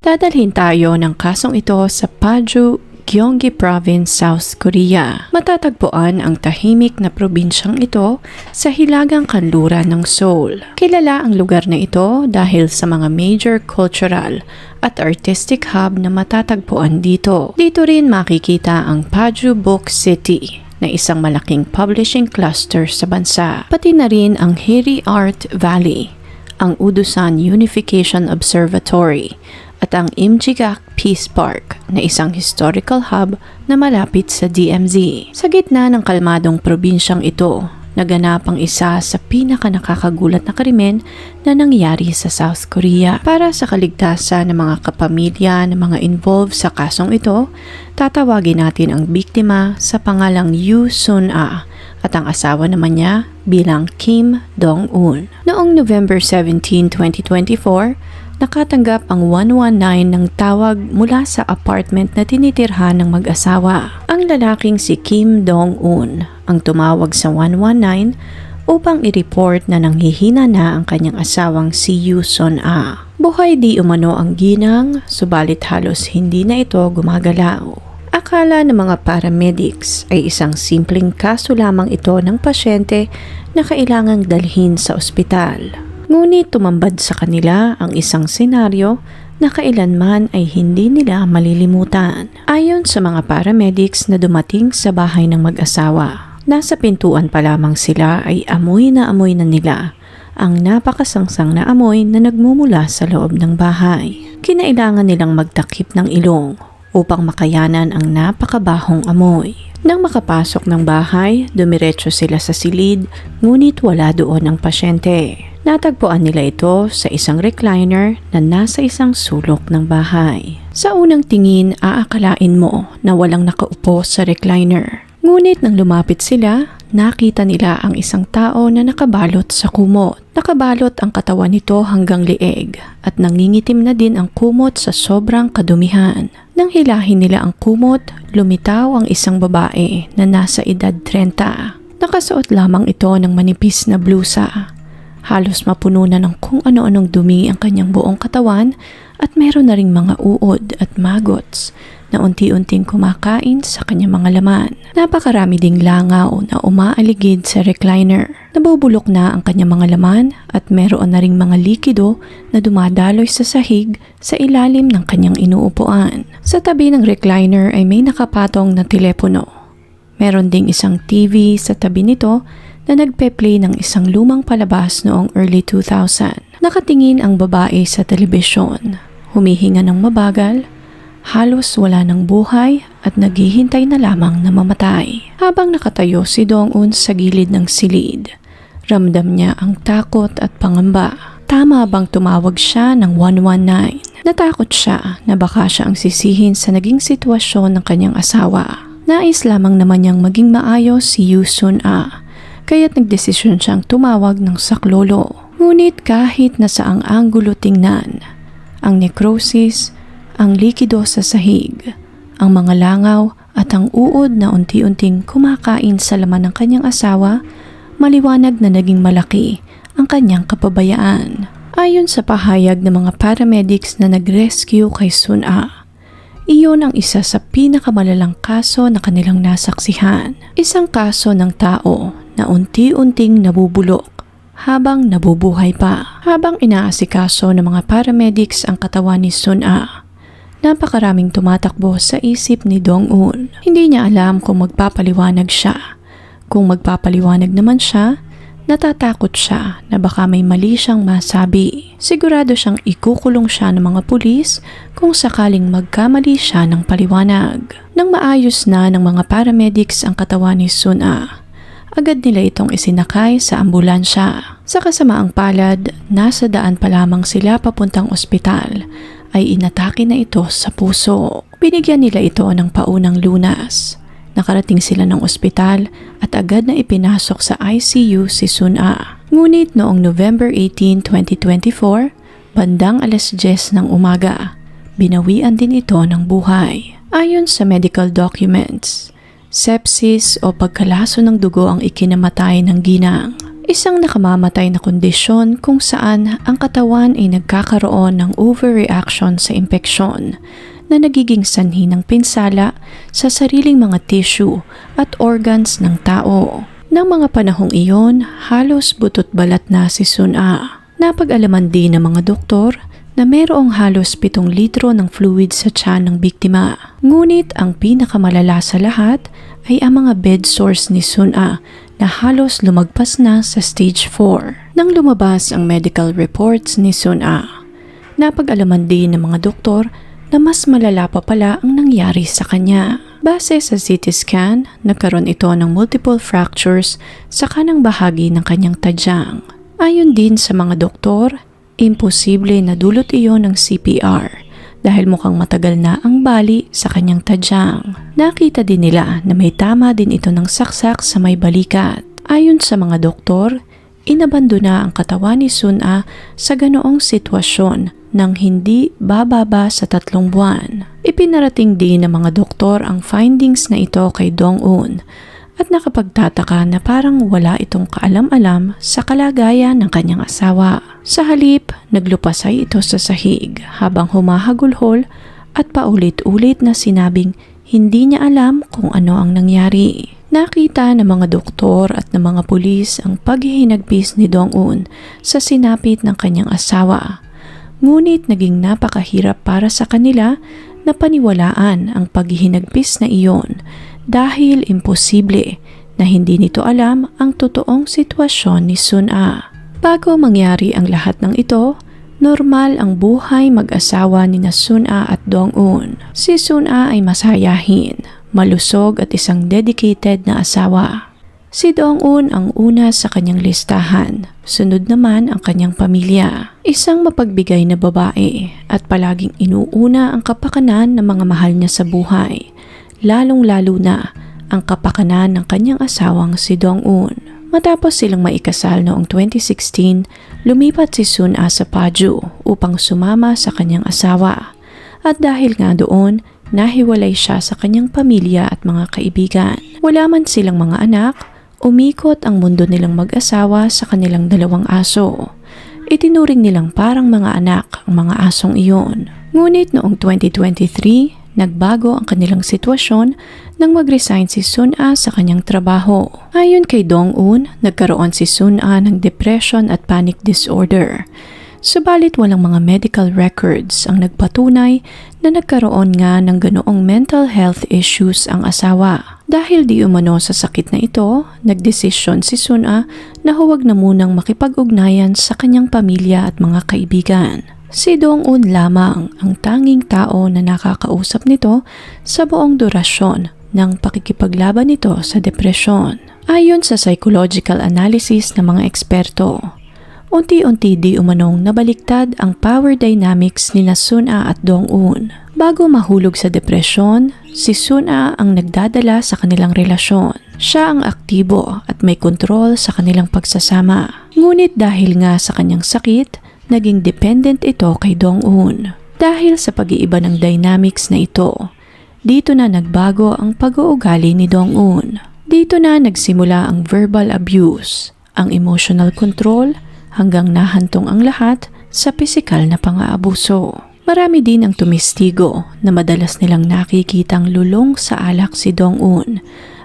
Dadalhin tayo ng kasong ito sa Paju, Gyeonggi Province, South Korea. Matatagpuan ang tahimik na probinsyang ito sa hilagang kanluran ng Seoul. Kilala ang lugar na ito dahil sa mga major cultural at artistic hub na matatagpuan dito. Dito rin makikita ang Paju Book City na isang malaking publishing cluster sa bansa. Pati na rin ang Hiri Art Valley, ang Udusan Unification Observatory, at ang Imjigak Peace Park na isang historical hub na malapit sa DMZ. Sa gitna ng kalmadong probinsyang ito, naganap ang isa sa pinaka-nakakagulat na krimen na nangyari sa South Korea. Para sa kaligtasan ng mga kapamilya ng mga involved sa kasong ito, tatawagin natin ang biktima sa pangalang Yoo Sun-ah at ang asawa naman niya bilang Kim Dong-un. Noong November 17, 2024, nakatanggap ang 119 ng tawag mula sa apartment na tinitirhan ng mag-asawa. Ang lalaking si Kim Dong-un ang tumawag sa 119 upang i-report na nanghihina na ang kanyang asawang si Yoo Sun-ah. Buhay di umano ang ginang, subalit halos hindi na ito gumagalaw. Akala ng mga paramedics ay isang simpleng kaso lamang ito ng pasyente na kailangang dalhin sa ospital. Ngunit tumambad sa kanila ang isang senaryo na kailanman ay hindi nila malilimutan. Ayon sa mga paramedics na dumating sa bahay ng mag-asawa, nasa pintuan pa lamang sila ay amoy na nila ang napakasangsang na amoy na nagmumula sa loob ng bahay. Kinailangan nilang magtakip ng ilong upang makayanan ang napakabahong amoy. Nang makapasok ng bahay, dumiretso sila sa silid, ngunit wala doon ang pasyente. Natagpuan nila ito sa isang recliner na nasa isang sulok ng bahay. Sa unang tingin, aakalain mo na walang nakaupo sa recliner. Ngunit nang lumapit sila, nakita nila ang isang tao na nakabalot sa kumot. Nakabalot ang katawan nito hanggang leeg at nangingitim na din ang kumot sa sobrang kadumihan. Nang hilahin nila ang kumot, lumitaw ang isang babae na nasa edad 30. Nakasuot lamang ito ng manipis na blusa. Halos mapuno na ng kung ano-anong dumi ang kanyang buong katawan at meron na ring mga uod at maggots na unti-unting kumakain sa kanyang mga laman. Napakarami ding langaw na umaaligid sa recliner. Nabubulok na ang kanyang mga laman at meron na ring mga likido na dumadaloy sa sahig sa ilalim ng kanyang inuupuan. Sa tabi ng recliner ay may nakapatong na telepono. Meron ding isang TV sa tabi nito na nagpe-play ng isang lumang palabas noong early 2000. Nakatingin ang babae sa telebisyon, humihinga ng mabagal, halos wala ng buhay at naghihintay na lamang na mamatay. Habang nakatayo si Dong-un sa gilid ng silid, ramdam niya ang takot at pangamba. Tama bang tumawag siya ng 119? Natakot siya na baka siya ang sisihin sa naging sitwasyon ng kanyang asawa. Nais lamang naman niyang maging maayos si Yoo Sun-ah, kaya't nagdesisyon siyang tumawag ng saklolo. Ngunit kahit na saang anggulo tingnan, ang necrosis, ang likido sa sahig, ang mga langaw at ang uod na unti-unting kumakain sa laman ng kanyang asawa, maliwanag na naging malaki ang kanyang kapabayaan. Ayon sa pahayag ng mga paramedics na nag-rescue kay Sun-ah, iyon ang isa sa pinakamalalang kaso na kanilang nasaksihan. Isang kaso ng tao na unti-unting nabubulok habang nabubuhay pa. Habang inaasikaso ng mga paramedics ang katawan ni Sun-ah, napakaraming tumatakbo sa isip ni Dong-un. Hindi niya alam kung magpapaliwanag siya. Kung magpapaliwanag naman siya, natatakot siya na baka may mali siyang masabi. Sigurado siyang ikukulong siya ng mga pulis kung sakaling magkamali siya ng paliwanag. Nang maayos na ng mga paramedics ang katawan ni Sun-ah, agad nila itong isinakay sa ambulansya. Sa kasamaang palad, nasa daan pa lamang sila papuntang ospital, ay inatake na ito sa puso. Binigyan nila ito ng paunang lunas. Nakarating sila ng ospital at agad na ipinasok sa ICU si Sun-ah. Ngunit noong November 18, 2024, bandang 10:00 ng umaga, binawian din ito ng buhay. Ayon sa medical documents, sepsis o pagkalaso ng dugo ang ikinamatay ng ginang. Isang nakamamatay na kondisyon kung saan ang katawan ay nagkakaroon ng overreaction sa impeksyon na nagiging sanhi ng pinsala sa sariling mga tissue at organs ng tao. Nang mga panahong iyon, halos butot balat na si Sun A. Napag-alaman din ng mga doktor na mayroong halos 7 litro ng fluid sa tiyan ng biktima. Ngunit ang pinakamalala sa lahat ay ang mga bed sores ni Sun A na halos lumagpas na sa stage 4. Nang lumabas ang medical reports ni Sun A, napag-alaman din ng mga doktor na mas malala pa pala ang nangyari sa kanya. Base sa CT scan, nagkaroon ito ng multiple fractures sa kanang bahagi ng kanyang tadyang. Ayon din sa mga doktor, imposible na dulot iyon ng CPR dahil mukhang matagal na ang bali sa kanyang tadyang. Nakita din nila na may tama din ito ng saksak sa may balikat. Ayon sa mga doktor, inabandona ang katawan ni Sun A sa ganoong sitwasyon nang hindi bababa sa 3 buwan. Ipinarating din ng mga doktor ang findings na ito kay Dong-un at nakapagtataka na parang wala itong kaalam-alam sa kalagayan ng kanyang asawa. Sa halip, naglupasay ito sa sahig habang humahagulhol at paulit-ulit na sinabing hindi niya alam kung ano ang nangyari. Nakita ng mga doktor at ng mga pulis ang paghihinagpis ni Dong-un sa sinapit ng kanyang asawa. Ngunit naging napakahirap para sa kanila na paniwalaan ang paghihinagpis na iyon dahil imposible na hindi nito alam ang totoong sitwasyon ni Sun A. Bago mangyari ang lahat ng ito, normal ang buhay mag-asawa ni Sun A at Dong-un. Si Sun A ay masayahin, malusog at isang dedicated na asawa. Si Dong-un ang una sa kanyang listahan, sunod naman ang kanyang pamilya. Isang mapagbigay na babae at palaging inuuna ang kapakanan ng mga mahal niya sa buhay, lalong-lalo na ang kapakanan ng kanyang asawang si Dong-un. Matapos silang maikasal noong 2016, lumipat si Sun A sa Paju upang sumama sa kanyang asawa. At dahil nga doon, nahiwalay siya sa kanyang pamilya at mga kaibigan. Wala man silang mga anak, umikot ang mundo nilang mag-asawa sa kanilang 2 aso. Itinuring nilang parang mga anak ang mga asong iyon. Ngunit noong 2023, nagbago ang kanilang sitwasyon nang mag-resign si Sun A sa kanyang trabaho. Ayon kay Dong-un, nagkaroon si Sun A ng depression at panic disorder. Subalit walang mga medical records ang nagpatunay na nagkaroon nga ng ganoong mental health issues ang asawa. Dahil di umano sa sakit na ito, nagdesisyon si Sun A na huwag na munang makipag-ugnayan sa kanyang pamilya at mga kaibigan. Si Dong-un lamang ang tanging tao na nakakausap nito sa buong durasyon ng pakikipaglaban nito sa depresyon. Ayon sa psychological analysis ng mga eksperto, unti-unti di umanong nabaliktad ang power dynamics ni Sun A at Dong-un. Bago mahulog sa depresyon, si Sun A ang nagdadala sa kanilang relasyon. Siya ang aktibo at may kontrol sa kanilang pagsasama. Ngunit dahil nga sa kanyang sakit, naging dependent ito kay Dong-un. Dahil sa pag-iiba ng dynamics na ito, dito na nagbago ang pag-uugali ni Dong-un. Dito na nagsimula ang verbal abuse, ang emotional control, hanggang nahantong ang lahat sa pisikal na pang-aabuso. Marami din ang tumistigo na madalas nilang nakikitang lulong sa alak si Dong-un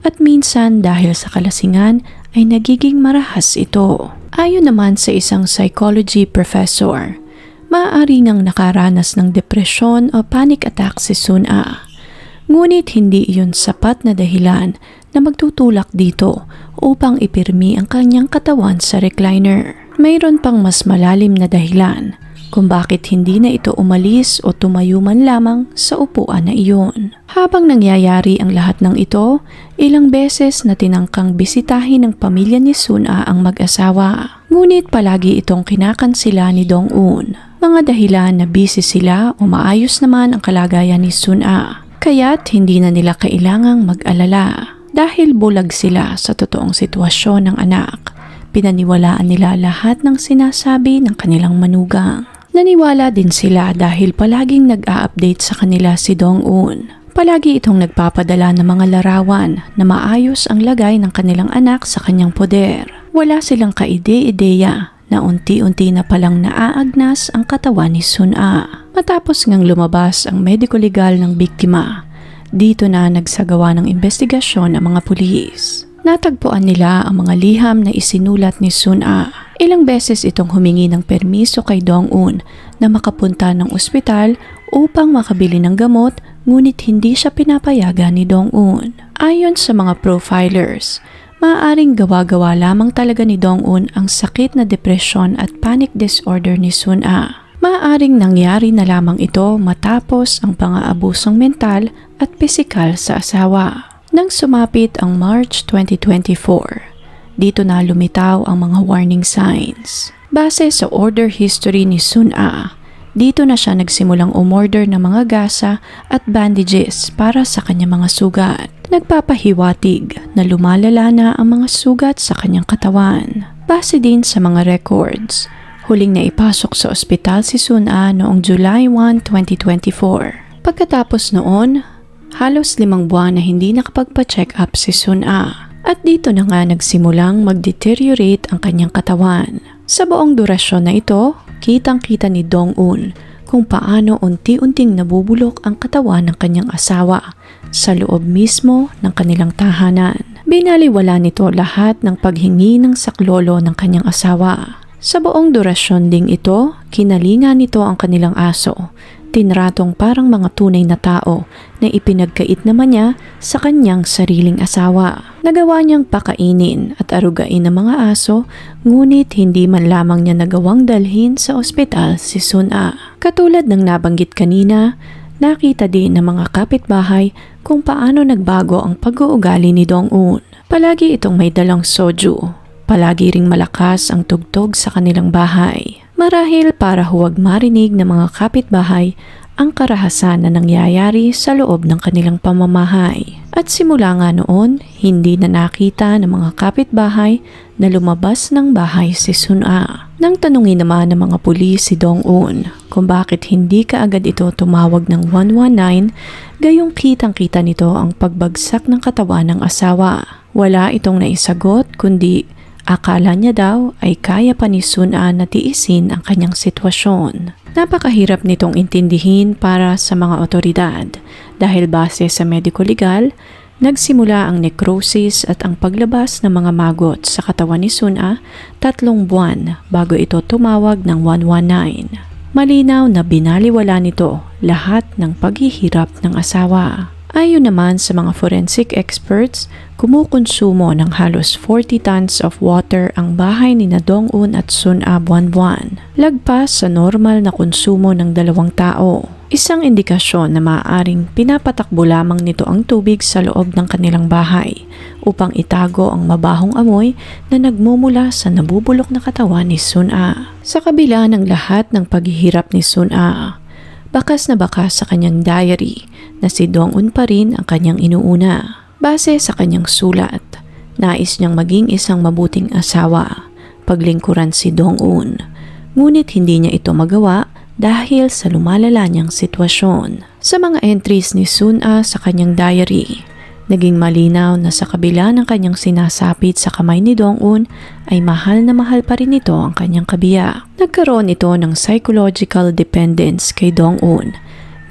at minsan dahil sa kalasingan ay nagiging marahas ito. Ayon naman sa isang psychology professor, maaari ngang nakaranas ng depresyon o panic attack si Sun A. Ngunit hindi iyon sapat na dahilan na magtutulak dito upang ipirmi ang kanyang katawan sa recliner. Mayroon pang mas malalim na dahilan kung bakit hindi na ito umalis o tumayo man lamang sa upuan na iyon. Habang nangyayari ang lahat ng ito, ilang beses na tinangkang bisitahin ng pamilya ni Sun A ang mag-asawa. Ngunit palagi itong kinakansila ni Dong-un. Mga dahilan na busy sila o maayos naman ang kalagayan ni Sun A. Kaya't hindi na nila kailangang mag-alala. Dahil bulag sila sa totoong sitwasyon ng anak, pinaniwalaan nila lahat ng sinasabi ng kanilang manugang. Naniwala din sila dahil palaging nag-a-update sa kanila si Dong-un. Palagi itong nagpapadala ng mga larawan na maayos ang lagay ng kanilang anak sa kanyang poder. Wala silang kaide-ideya na unti-unti na palang naaagnas ang katawan ni Sun-a. Matapos ngang lumabas ang mediko-legal ng biktima, dito na nagsagawa ng investigasyon ang mga pulis. Natagpuan nila ang mga liham na isinulat ni Sun-a. Ilang beses itong humingi ng permiso kay Dong-un na makapunta ng ospital upang makabili ng gamot, ngunit hindi siya pinapayagan ni Dong-un. Ayon sa mga profilers, maaaring gawa-gawa lamang talaga ni Dong-un ang sakit na depresyon at panic disorder ni Sun-a. Maaaring nangyari na lamang ito matapos ang pang-aabusong mental at pisikal sa asawa. Nang sumapit ang March 2024, dito na lumitaw ang mga warning signs. Base sa order history ni Sun-a, dito na siya nagsimulang umorder ng mga gasa at bandages para sa kanyang mga sugat. Nagpapahiwatig na lumalala na ang mga sugat sa kanyang katawan. Base din sa mga records, huling naipasok sa ospital si Sun-a noong July 1, 2024. Pagkatapos noon, halos 5 buwan na hindi nakapagpa-check up si Sun-a. At dito na nga nagsimulang mag-deteriorate ang kanyang katawan. Sa buong durasyon na ito, kitang-kita ni Dong-un kung paano unti-unting nabubulok ang katawan ng kanyang asawa sa loob mismo ng kanilang tahanan. Binaliwala nito lahat ng paghingi ng saklolo ng kanyang asawa. Sa buong durasyon ding ito, kinalinga nito ang kanilang aso. Tinratong parang mga tunay na tao na ipinagkait naman niya sa kanyang sariling asawa. Nagawa niyang pakainin at arugain ng mga aso, ngunit hindi man lamang niya nagawang dalhin sa ospital si Sun-a. Katulad ng nabanggit kanina, nakita din ng mga kapitbahay kung paano nagbago ang pag-uugali ni Dong-un. Palagi itong may dalang soju. Palagi ring malakas ang tugtog sa kanilang bahay. Marahil para huwag marinig ng mga kapitbahay ang karahasan na nangyayari sa loob ng kanilang pamamahay. At simula nga noon, hindi na nakita ng mga kapitbahay na lumabas ng bahay si Sun-a. Nang tanungin naman ng mga pulis si Dong-un kung bakit hindi kaagad ito tumawag ng 119, gayong kitang-kita nito ang pagbagsak ng katawan ng asawa. Wala itong naisagot kundi akala niya daw ay kaya pa ni Sun-a na tiisin ang kanyang sitwasyon. Napakahirap nitong intindihin para sa mga otoridad dahil base sa mediko-legal, nagsimula ang necrosis at ang paglabas ng mga maggot sa katawan ni Sun-a 3 buwan bago ito tumawag ng 119. Malinaw na binaliwala nito lahat ng paghihirap ng asawa. Ayon naman sa mga forensic experts, kumukonsumo ng halos 40 tons of water ang bahay ni Dong-un at Sun-a buwan-buwan. Lagpas sa normal na konsumo ng 2 tao. Isang indikasyon na maaaring pinapatakbo lamang nito ang tubig sa loob ng kanilang bahay upang itago ang mabahong amoy na nagmumula sa nabubulok na katawan ni Sun-a. Sa kabila ng lahat ng paghihirap ni Sun-a, bakas na bakas sa kanyang diary na si Dong-un pa rin ang kanyang inuuna. Base sa kanyang sulat, nais niyang maging isang mabuting asawa, paglingkuran si Dong-un. Ngunit hindi niya ito magawa dahil sa lumalala niyang sitwasyon. Sa mga entries ni Sun-a sa kanyang diary, naging malinaw na sa kabila ng kanyang sinasapit sa kamay ni Dong-un ay mahal na mahal pa rin ito ang kanyang kabiyak. Nagkaroon ito ng psychological dependence kay Dong-un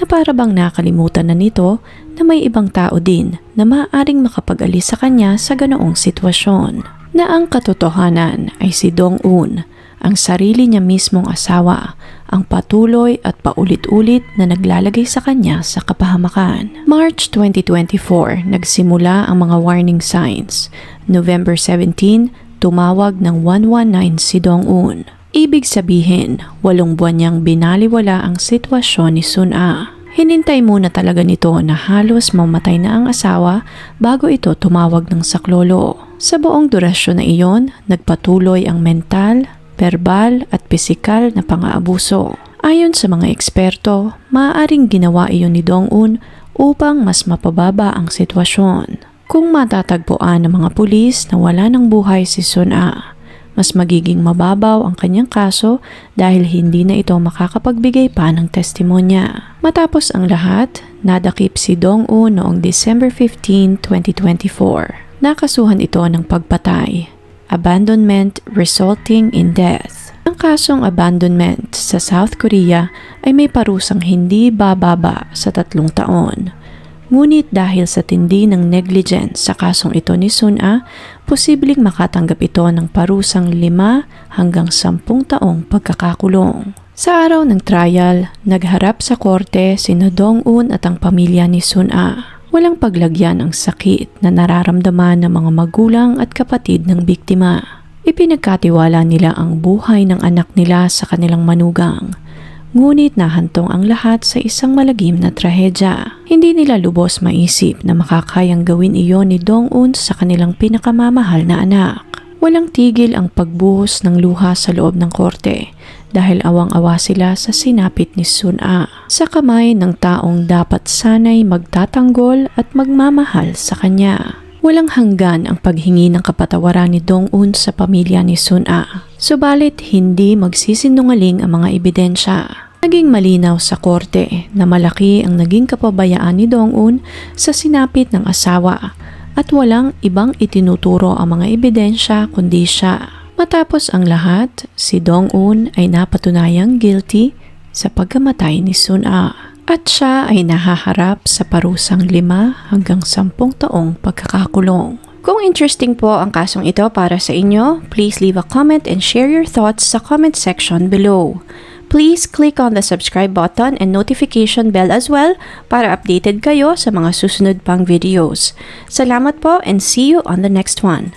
na para bang nakalimutan na nito na may ibang tao din na maaaring makapag-alis sa kanya sa ganoong sitwasyon. Na ang katotohanan ay si Dong-un, ang sarili niya mismong asawa, ang patuloy at paulit-ulit na naglalagay sa kanya sa kapahamakan. March 2024, nagsimula ang mga warning signs. November 17, tumawag ng 119 si Dong-un. Ibig sabihin, 8 buwan niyang binaliwala ang sitwasyon ni Sun-a. Hinintay muna talaga nito na halos mamatay na ang asawa bago ito tumawag ng saklolo. Sa buong durasyon na iyon, nagpatuloy ang mental, verbal at pisikal na pang-aabuso. Ayon sa mga eksperto, maaaring ginawa iyon ni Dong-un upang mas mapababa ang sitwasyon. Kung matatagpuan ng mga pulis na wala ng buhay si Sun-a, Mas magiging mababaw ang kanyang kaso dahil hindi na ito makakapagbigay pa ng testimonya. Matapos ang lahat, nadakip si Dong-un noong December 15, 2024. Nakasuhan ito ng pagpatay, abandonment resulting in death. Ang kasong abandonment sa South Korea ay may parusang hindi bababa sa 3 taon. Ngunit dahil sa tindi ng negligence sa kasong ito ni Sun-a, posibleng makatanggap ito ng parusang 5 hanggang 10 taong pagkakakulong. Sa araw ng trial, nagharap sa korte sina Dong-un at ang pamilya ni Sun-a. Walang paglagyan ang sakit na nararamdaman ng mga magulang at kapatid ng biktima. Ipinagkatiwala nila ang buhay ng anak nila sa kanilang manugang. Ngunit nahantong ang lahat sa isang malagim na trahedya. Hindi nila lubos maisip na makakayang gawin iyon ni Dong-un sa kanilang pinakamamahal na anak. Walang tigil ang pagbuhos ng luha sa loob ng korte dahil awang-awa sila sa sinapit ni Sun-a sa kamay ng taong dapat sanay magtatanggol at magmamahal sa kanya. Walang hanggan ang paghingi ng kapatawaran ni Dong-un sa pamilya ni Sun-a. Subalit hindi magsisinungaling ang mga ebidensya. Naging malinaw sa korte na malaki ang naging kapabayaan ni Dong-un sa sinapit ng asawa at walang ibang itinuturo ang mga ebidensya kundi siya. Matapos ang lahat, si Dong-un ay napatunayang guilty sa pagkamatay ni Sun-a. At siya ay nahaharap sa parusang 5 hanggang 10 taong pagkakakulong. Kung interesting po ang kasong ito para sa inyo, please leave a comment and share your thoughts sa comment section below. Please click on the subscribe button and notification bell as well para updated kayo sa mga susunod pang videos. Salamat po and see you on the next one.